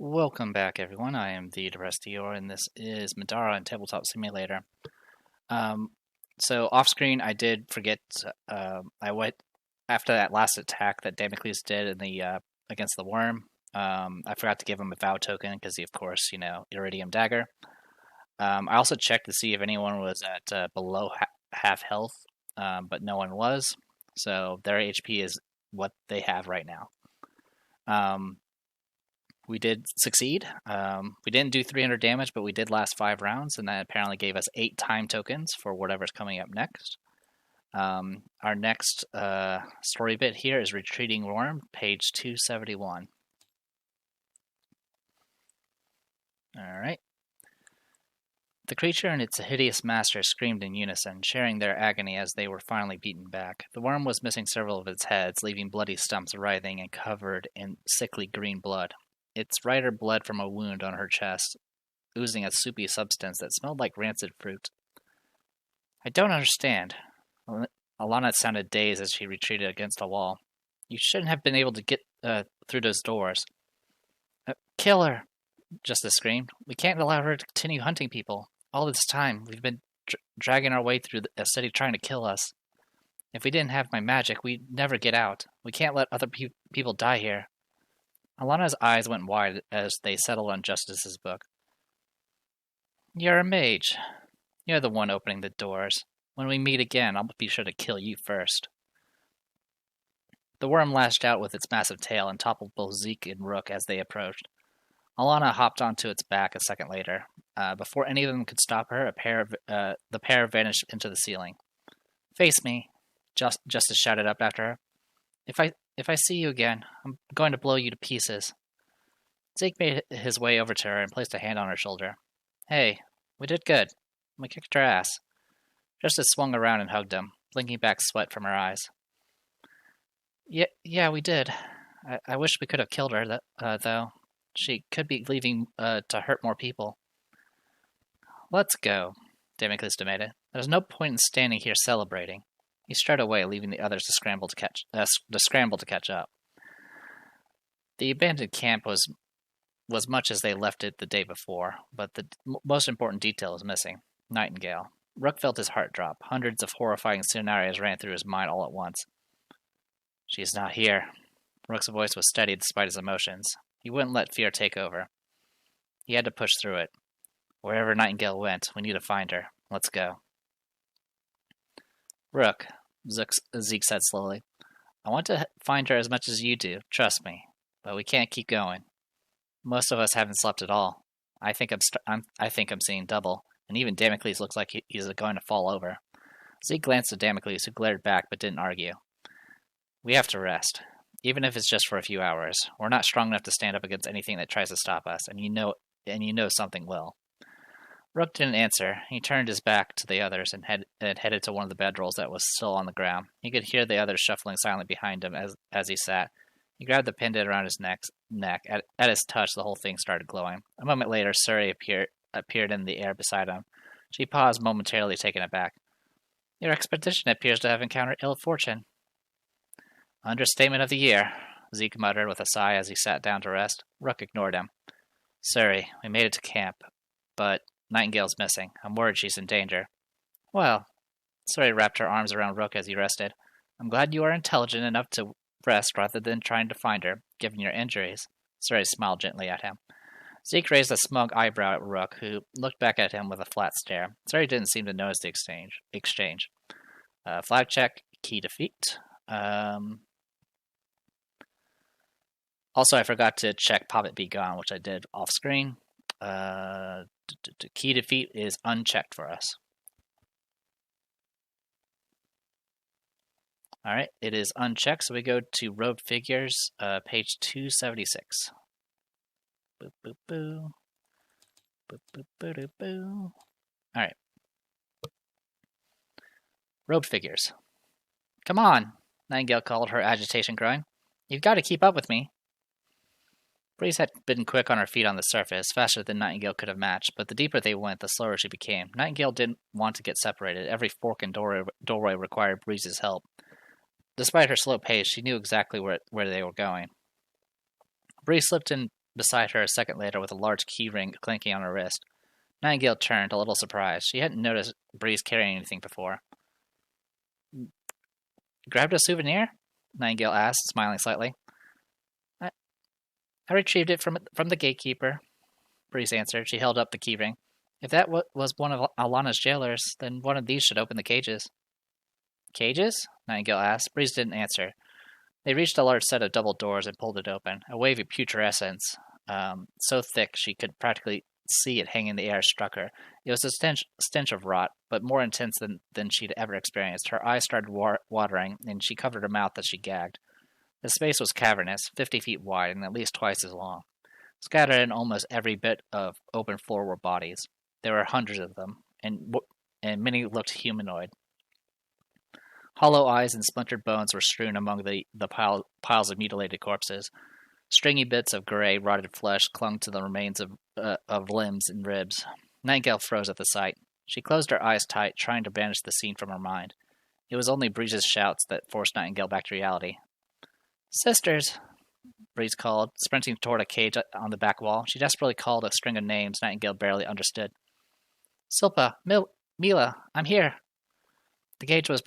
Welcome back, everyone. I am the Depressed Dior, and this is Middara and Tabletop Simulator. Um, so off screen, I did forget. I went after that last attack that Damocles did in the against the worm. I forgot to give him a vow token because he, of course, Iridium Dagger. I also checked to see if anyone was at below half health, but no one was. So their HP is what they have right now. We did succeed. We didn't do 300 damage, but we did last 5 rounds, and that apparently gave us 8 time tokens for whatever's coming up next. Our next story bit here is Retreating Worm, page 271. Alright. The creature and its hideous master screamed in unison, sharing their agony as they were finally beaten back. The worm was missing several of its heads, leaving bloody stumps writhing and covered in sickly green blood. Its rider bled from a wound on her chest, oozing a soupy substance that smelled like rancid fruit. I don't understand. Alana sounded dazed as she retreated against a wall. You shouldn't have been able to get through those doors. Kill her! Justice screamed. We can't allow her to continue hunting people. All this time, we've been dragging our way through a city trying to kill us. If we didn't have my magic, we'd never get out. We can't let other people die here. Alana's eyes went wide as they settled on Justice's book. You're a mage. You're the one opening the doors. When we meet again, I'll be sure to kill you first. The worm lashed out with its massive tail and toppled both Zeke and Rook as they approached. Alana hopped onto its back a second later. Before any of them could stop her, the pair vanished into the ceiling. Face me, Justice shouted up after her. If I see you again, I'm going to blow you to pieces. Zeke made his way over to her and placed a hand on her shoulder. Hey, we did good. We kicked her ass. Justice swung around and hugged him, blinking back sweat from her eyes. Yeah, we did. I wish we could have killed her, though. She could be leaving to hurt more people. Let's go, Damocles demanded. There's no point in standing here celebrating. He strode away, leaving the others to scramble to catch up. The abandoned camp was much as they left it the day before, but the most important detail is missing: Nightingale. Rook felt his heart drop. Hundreds of horrifying scenarios ran through his mind all at once. She's not here. Rook's voice was steady despite his emotions. He wouldn't let fear take over. He had to push through it. Wherever Nightingale went, we need to find her. Let's go. Rook, Zeke said slowly. I want to find her as much as you do, trust me. But we can't keep going. Most of us haven't slept at all. I think I'm seeing double, and even Damocles looks like he's going to fall over. Zeke glanced at Damocles, who glared back but didn't argue. We have to rest, even if it's just for a few hours. We're not strong enough to stand up against anything that tries to stop us, and you know something will. Rook didn't answer. He turned his back to the others and headed to one of the bedrolls that was still on the ground. He could hear the others shuffling silently behind him as he sat. He grabbed the pendant around his neck. At his touch, the whole thing started glowing. A moment later, Suri appeared in the air beside him. She paused momentarily, taken aback. Your expedition appears to have encountered ill fortune. Understatement of the year, Zeke muttered with a sigh as he sat down to rest. Rook ignored him. Suri, we made it to camp, but Nightingale's missing. I'm worried she's in danger. Well, Suri wrapped her arms around Rook as he rested. I'm glad you are intelligent enough to rest rather than trying to find her, given your injuries. Suri smiled gently at him. Zeke raised a smug eyebrow at Rook, who looked back at him with a flat stare. Suri didn't seem to notice the exchange. Flag check, key defeat. Also, I forgot to check Pop It Be Gone, which I did off screen. Key defeat is unchecked for us. Alright, it is unchecked, so we go to Robed Figures, page 276. Boop, boop, boo. Boop, boop, boo, doo, boo. Alright. Robed Figures. Come on, Nightingale called, her agitation growing. You've got to keep up with me. Breeze had been quick on her feet on the surface, faster than Nightingale could have matched, but the deeper they went, the slower she became. Nightingale didn't want to get separated. Every fork and doorway required Breeze's help. Despite her slow pace, she knew exactly where they were going. Breeze slipped in beside her a second later with a large key ring clanking on her wrist. Nightingale turned, a little surprised. She hadn't noticed Breeze carrying anything before. Grabbed a souvenir? Nightingale asked, smiling slightly. I retrieved it from the gatekeeper, Breeze answered. She held up the keyring. If that was one of Alana's jailers, then one of these should open the cages. Cages? Nightingale asked. Breeze didn't answer. They reached a large set of double doors and pulled it open. A wave of putrescence, so thick she could practically see it hang in the air, struck her. It was a stench of rot, but more intense than she'd ever experienced. Her eyes started watering, and she covered her mouth as she gagged. The space was cavernous, 50 feet wide, and at least twice as long. Scattered in almost every bit of open floor were bodies. There were hundreds of them, and many looked humanoid. Hollow eyes and splintered bones were strewn among the piles of mutilated corpses. Stringy bits of gray, rotted flesh clung to the remains of limbs and ribs. Nightingale froze at the sight. She closed her eyes tight, trying to banish the scene from her mind. It was only Breeze's shouts that forced Nightingale back to reality. "Sisters!" Breeze called, sprinting toward a cage on the back wall. She desperately called a string of names Nightingale barely understood. "Silpa, Mila, I'm here." The cage was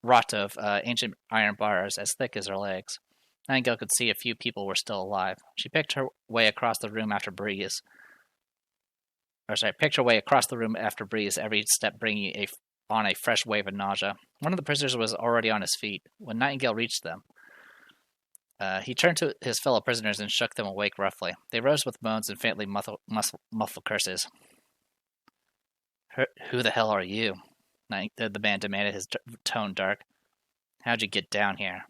wrought of ancient iron bars as thick as her legs. Nightingale could see a few people were still alive. She picked her way across the room after Breeze. Every step bringing on a fresh wave of nausea. One of the prisoners was already on his feet when Nightingale reached them. He turned to his fellow prisoners and shook them awake roughly. They rose with moans and faintly muffled curses. "Who the hell are you?" The man demanded, his tone dark. "How'd you get down here?"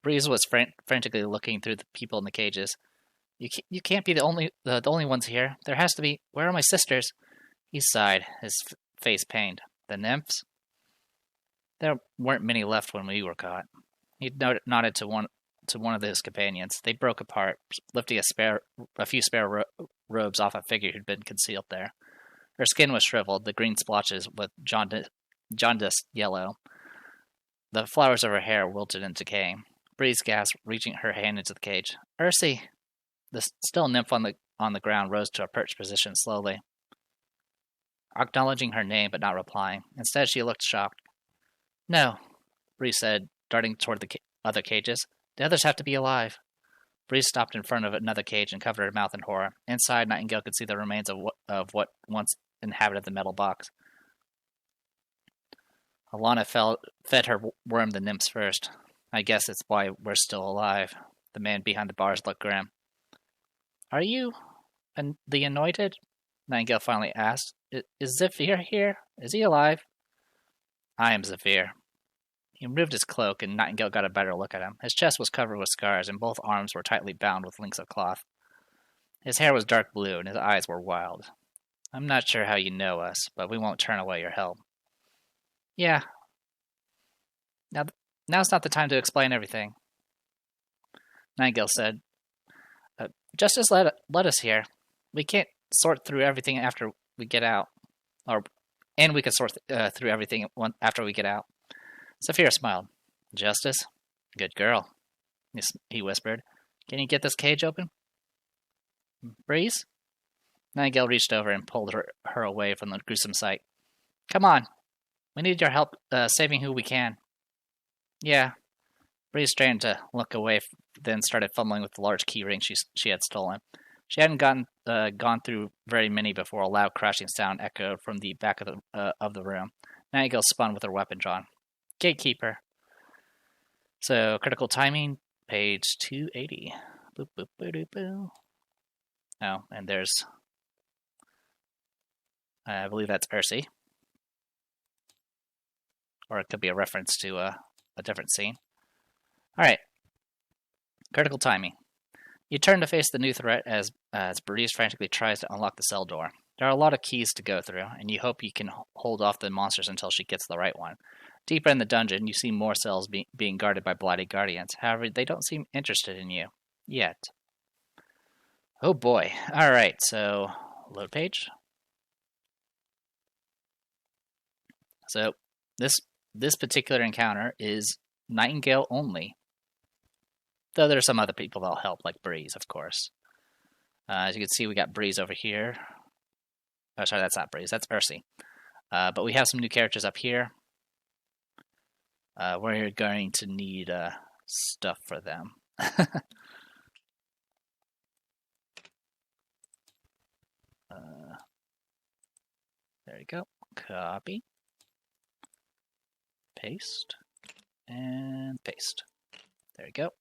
Breeze was frantically looking through the people in the cages. You can't be the only ones here. There has to be. Where are my sisters?" He sighed, his face pained. "The nymphs?" "There weren't many left when we were caught." He nodded to one of his companions. They broke apart, lifting a few spare robes off a figure who'd been concealed there. Her skin was shriveled, the green splotches with jaundiced yellow. The flowers of her hair wilted and decaying. Breeze gasped, reaching her hand into the cage. "Ursi!" The still nymph on the ground rose to a perched position slowly, acknowledging her name but not replying. Instead, she looked shocked. "No," Breeze said, darting toward the other cages. "The others have to be alive." Breeze stopped in front of another cage and covered her mouth in horror. Inside, Nightingale could see the remains of what once inhabited the metal box. Alana fed her worm the nymphs first. I guess it's why we're still alive. The man behind the bars looked grim. "Are you the anointed?" Nightingale finally asked. "Is Zephyr here? Is he alive?" "I am Zephyr." He removed his cloak, and Nightingale got a better look at him. His chest was covered with scars, and both arms were tightly bound with links of cloth. His hair was dark blue, and his eyes were wild. "I'm not sure how you know us, but we won't turn away your help." "Yeah. Now's not the time to explain everything," Nightingale said. "Just let us here. We can't sort through everything after we get out. And we can sort through everything after we get out." Zephyr smiled. "Justice? Good girl," he whispered. "Can you get this cage open?" "Breeze?" Nightingale reached over and pulled her away from the gruesome sight. "Come on. We need your help saving who we can." "Yeah." Breeze strained to look away, then started fumbling with the large key ring she had stolen. She hadn't gone through very many before a loud crashing sound echoed from the back of the room. Nightingale spun with her weapon drawn. "Gatekeeper." So, critical timing, page 280. Boop, boop, boop, boop, boop. Oh, and there's, I believe that's Ursi. Or it could be a reference to a different scene. Alright. Critical timing. You turn to face the new threat as Breeze frantically tries to unlock the cell door. There are a lot of keys to go through, and you hope you can hold off the monsters until she gets the right one. Deeper in the dungeon, you see more cells being guarded by bloody guardians. However, they don't seem interested in you. Yet. Oh boy. Alright, so load page. So this particular encounter is Nightingale only. Though there's some other people that'll help, like Breeze, of course. As you can see, we got Breeze over here. Oh, sorry, that's not Breeze. That's Ursi. But we have some new characters up here. We're going to need stuff for them. There you go. Copy. Paste. And paste. There you go.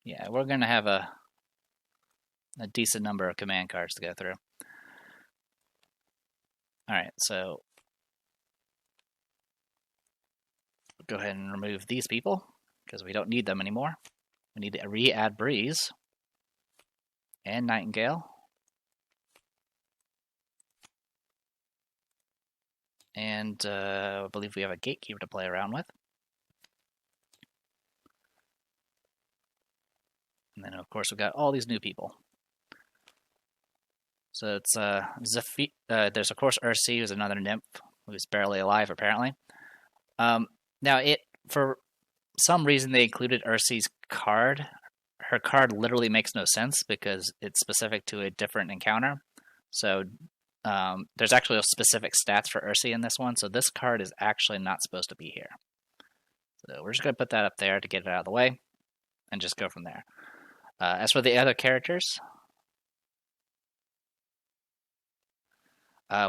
Yeah, we're going to have a decent number of command cards to go through. Alright, so go ahead and remove these people because we don't need them anymore. We need to re-add Breeze and Nightingale. And I believe we have a Gatekeeper to play around with. And then, of course, we've got all these new people. So it's there's, of course, Ursi, who's another nymph, who's barely alive, apparently. Now, for some reason, they included Ursi's card. Her card literally makes no sense because it's specific to a different encounter. So there's actually specific stats for Ursi in this one, so this card is actually not supposed to be here. So we're just going to put that up there to get it out of the way, and just go from there. As for the other characters,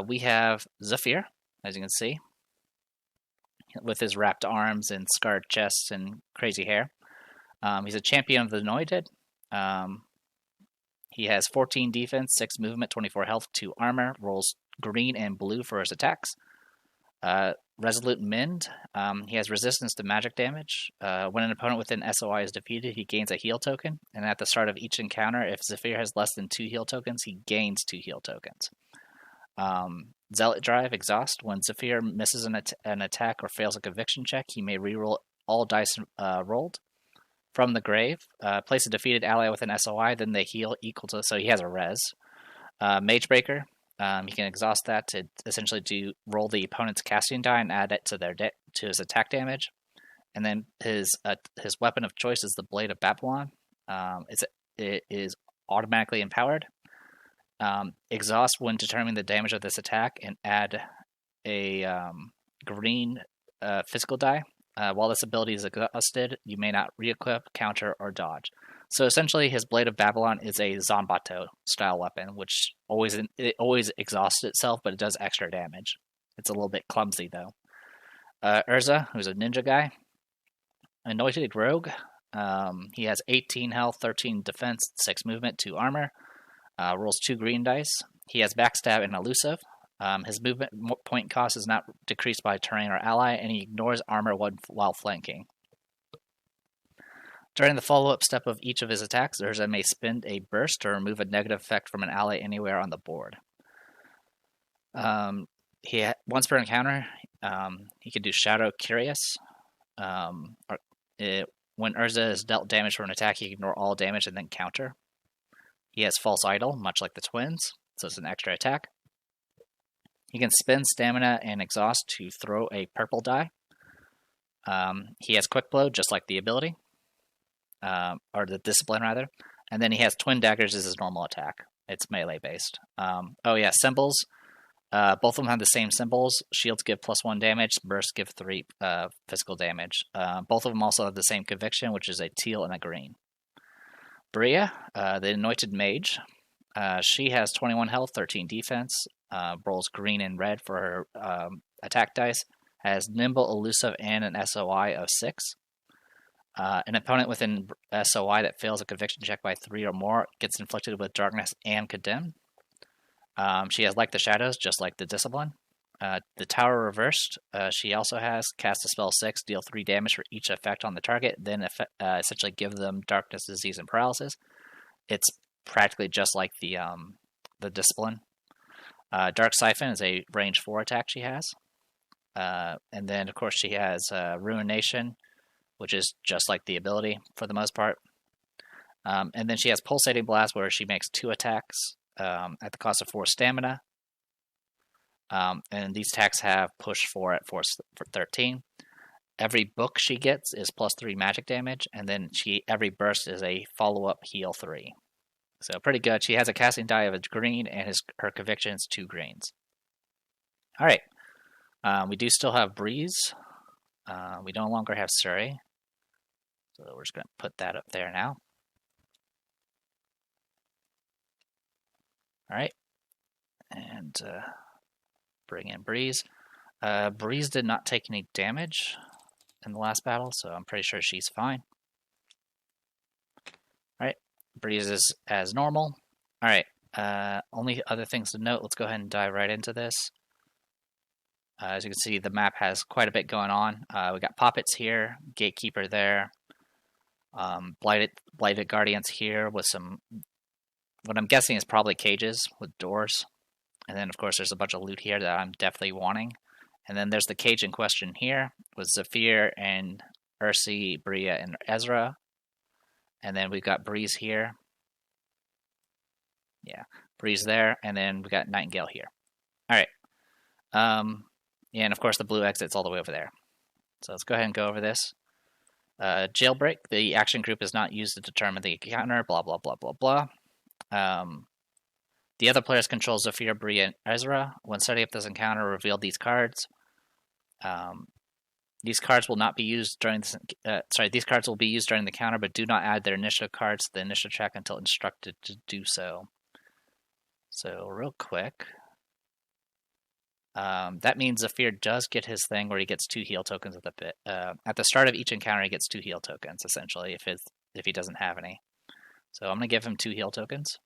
we have Zephyr, as you can see, with his wrapped arms and scarred chest and crazy hair. He's a champion of the Anointed. He has 14 defense, 6 movement, 24 health, 2 armor, rolls green and blue for his attacks. Resolute Mend. He has resistance to magic damage. When an opponent within SOI is defeated, he gains a heal token. And at the start of each encounter, if Zephyr has less than 2 heal tokens, he gains 2 heal tokens. Zealot Drive. Exhaust. When Zephyr misses an attack or fails a conviction check, he may reroll all dice rolled. From the grave, place a defeated ally with an SOI, then they heal equal to, so he has a res. Magebreaker, he can exhaust that to essentially roll the opponent's casting die and add it to his attack damage. And then his weapon of choice is the Blade of Babylon. It is automatically empowered. Exhaust when determining the damage of this attack and add a green physical die. While this ability is exhausted, you may not re-equip, counter, or dodge. So essentially, his Blade of Babylon is a Zanbato style weapon, which always exhausts itself, but it does extra damage. It's a little bit clumsy though. Urza, who's a ninja guy, Anointed Rogue. He has 18 health, 13 defense, 6 movement, 2 armor. Rolls 2 green dice. He has backstab and elusive. His movement point cost is not decreased by terrain or ally, and he ignores armor while flanking. During the follow-up step of each of his attacks, Urza may spend a burst to remove a negative effect from an ally anywhere on the board. Once per encounter, he can do Shadow Curious. When Urza is dealt damage for an attack, he can ignore all damage and then counter. He has False Idol, much like the twins, so it's an extra attack. He can spend stamina and exhaust to throw a purple die. He has Quick Blow, just like the ability. Or the discipline, rather. And then he has Twin Daggers as his normal attack. It's melee based. Symbols. Both of them have the same symbols. Shields give +1 damage. Bursts give 3 physical damage. Both of them also have the same conviction, which is a teal and a green. Bria, the Anointed Mage. She has 21 health, 13 defense. Rolls green and red for her attack dice. Has Nimble, Elusive, and an SOI of 6. An opponent with an SOI that fails a conviction check by 3 or more gets inflicted with darkness and condemn. She has Like the Shadows, just like the discipline. The Tower reversed. She also has Cast a Spell 6, deal 3 damage for each effect on the target, then essentially give them darkness, disease, and paralysis. It's practically just like the discipline. Dark Siphon is a range 4 attack she has. And then, of course, she has Ruination, which is just like the ability for the most part. And then she has Pulsating Blast, where she makes 2 attacks at the cost of 4 stamina. And these attacks have push 4 at force for 13. Every book she gets is +3 magic damage, and then every burst is a follow-up heal 3. So pretty good. She has a casting die of a green, and her conviction is 2 greens. All right. We do still have Breeze. We no longer have Surrey. So we're just going to put that up there now. All right. And bring in Breeze. Breeze did not take any damage in the last battle, so I'm pretty sure she's fine. All right. Breeze is as normal. All right. Only other things to note. Let's go ahead and dive right into this. As you can see, the map has quite a bit going on. We got Poppets here, Gatekeeper there, Blighted Guardians here with some, what I'm guessing is probably cages with doors. And then, of course, there's a bunch of loot here that I'm definitely wanting. And then there's the cage in question here with Zephyr and Ursi, Bria, and Ezra. And then we've got Breeze here. Yeah, Breeze there. And then we got Nightingale here. All right. Yeah, and of course the blue exit's all the way over there. So let's go ahead and go over this. Jailbreak, the action group is not used to determine the counter, blah, blah, blah, blah, blah. The other players control Zephyr, Bria, and Ezra. When setting up this encounter, reveal these cards. These cards will not be used during this. These cards will be used during the counter, but do not add their initiative cards to the initiative track until instructed to do so. So real quick. That means Zephyr does get his thing where he gets 2 heal tokens at the start of each encounter. He gets 2 heal tokens essentially if he doesn't have any. So I'm gonna give him 2 heal tokens.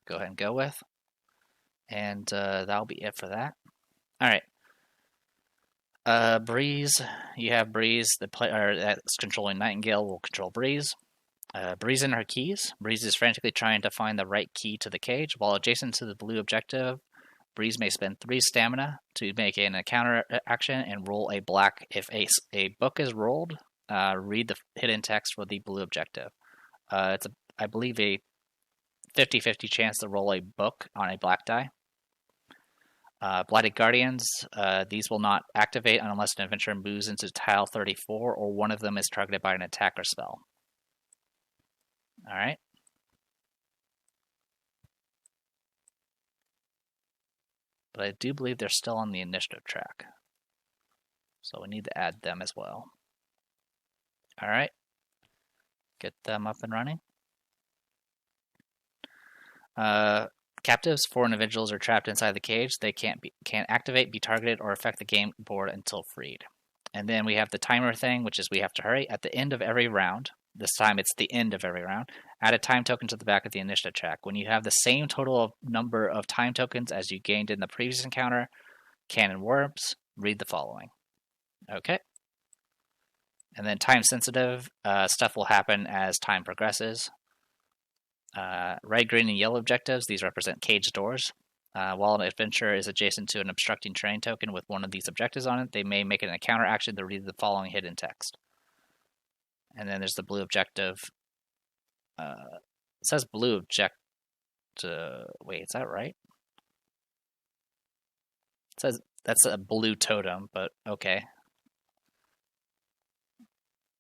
Go ahead and go with, and that'll be it for that. All right. Breeze, you have Breeze. The player that's controlling Nightingale will control Breeze. Breeze and her keys. Breeze is frantically trying to find the right key to the cage. While adjacent to the blue objective, Breeze may spend 3 stamina to make an encounter action and roll a black. If a book is rolled, read the hidden text for the blue objective. It's, I believe, a 50-50 chance to roll a book on a black die. Blighted Guardians, these will not activate unless an adventurer moves into tile 34 or one of them is targeted by an attack or spell. Alright. But I do believe they're still on the initiative track. So we need to add them as well. Alright. Get them up and running. Captives, 4 individuals are trapped inside the cage. They can't activate, be targeted, or affect the game board until freed. And then we have the timer thing, which is we have to hurry. At the end of every round, this time it's the end of every round, add a time token to the back of the initiative track. When you have the same total number of time tokens as you gained in the previous encounter, Cannon Worms, read the following. Okay. And then time sensitive, stuff will happen as time progresses. Red, green, and yellow objectives, these represent cage doors. While an adventurer is adjacent to an obstructing terrain token with one of these objectives on it, they may make an encounter action to read the following hidden text. And then there's the blue objective. It says blue object. Wait, is that right? It says that's a blue totem, but okay.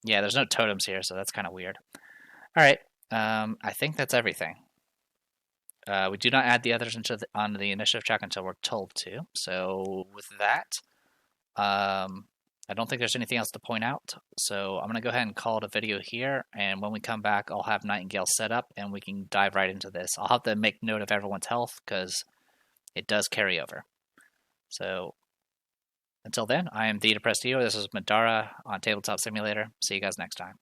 Yeah, there's no totems here, so that's kind of weird. All right. I think that's everything. We do not add the others on the initiative track until we're told to. So with that, I don't think there's anything else to point out. So I'm going to go ahead and call it a video here. And when we come back, I'll have Nightingale set up and we can dive right into this. I'll have to make note of everyone's health because it does carry over. So until then, I am the Depressed Hero. This is Middara on Tabletop Simulator. See you guys next time.